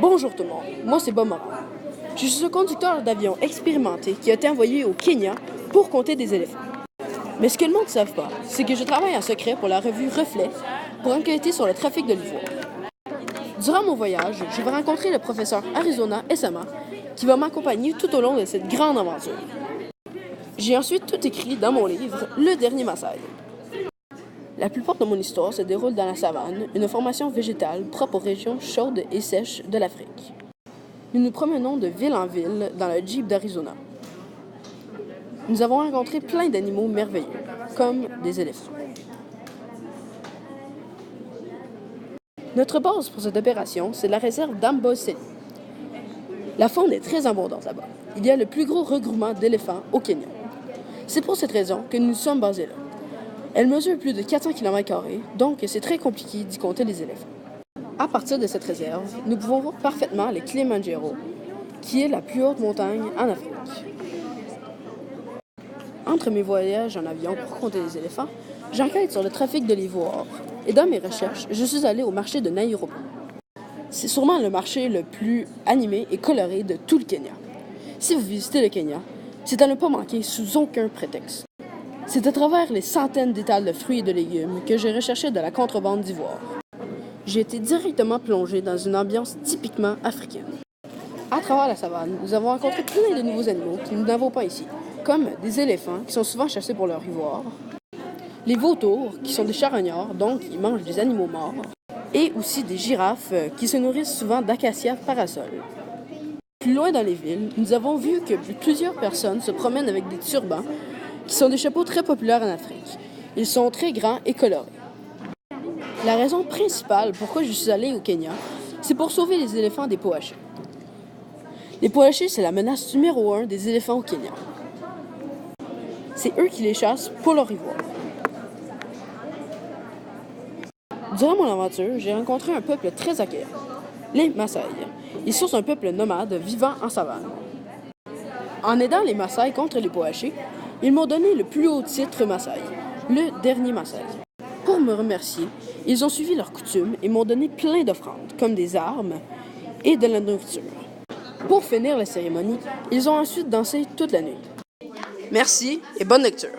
Bonjour tout le monde, moi c'est Bob Morin. Je suis un conducteur d'avion expérimenté qui a été envoyé au Kenya pour compter des éléphants. Mais ce que le monde ne savent pas, c'est que je travaille en secret pour la revue Reflet pour enquêter sur le trafic de l'ivoire. Durant mon voyage, je vais rencontrer le professeur Arizona Essama qui va m'accompagner tout au long de cette grande aventure. J'ai ensuite tout écrit dans mon livre Le Dernier Maasai. La plupart de mon histoire se déroule dans la savane, une formation végétale propre aux régions chaudes et sèches de l'Afrique. Nous nous promenons de ville en ville dans le Jeep d'Arizona. Nous avons rencontré plein d'animaux merveilleux, comme des éléphants. Notre base pour cette opération, c'est la réserve d'Amboseli. La faune est très abondante là-bas. Il y a le plus gros regroupement d'éléphants au Kenya. C'est pour cette raison que nous sommes basés là. Elle mesure plus de 400 km², donc c'est très compliqué d'y compter les éléphants. À partir de cette réserve, nous pouvons voir parfaitement le Kilimanjaro, qui est la plus haute montagne en Afrique. Entre mes voyages en avion pour compter les éléphants, j'enquête sur le trafic de l'ivoire. Et dans mes recherches, je suis allé au marché de Nairobi. C'est sûrement le marché le plus animé et coloré de tout le Kenya. Si vous visitez le Kenya, c'est à ne pas manquer sous aucun prétexte. C'est à travers les centaines d'étals de fruits et de légumes que j'ai recherché de la contrebande d'ivoire. J'ai été directement plongé dans une ambiance typiquement africaine. À travers la savane, nous avons rencontré plein de nouveaux animaux que nous n'avons pas ici, comme des éléphants qui sont souvent chassés pour leur ivoire, les vautours qui sont des charognards, donc ils mangent des animaux morts, et aussi des girafes qui se nourrissent souvent d'acacias parasols. Plus loin dans les villes, nous avons vu que plusieurs personnes se promènent avec des turbans qui sont des chapeaux très populaires en Afrique. Ils sont très grands et colorés. La raison principale pourquoi je suis allé au Kenya, c'est pour sauver les éléphants des poachés. Les poachés, c'est la menace numéro 1 des éléphants au Kenya. C'est eux qui les chassent pour leur ivoire. Durant mon aventure, j'ai rencontré un peuple très accueillant, les Maasai. Ils sont un peuple nomade vivant en savane. En aidant les Maasai contre les poachés, ils m'ont donné le plus haut titre Maasai, le dernier Maasai. Pour me remercier, ils ont suivi leurs coutumes et m'ont donné plein d'offrandes, comme des armes et de la nourriture. Pour finir la cérémonie, ils ont ensuite dansé toute la nuit. Merci et bonne lecture.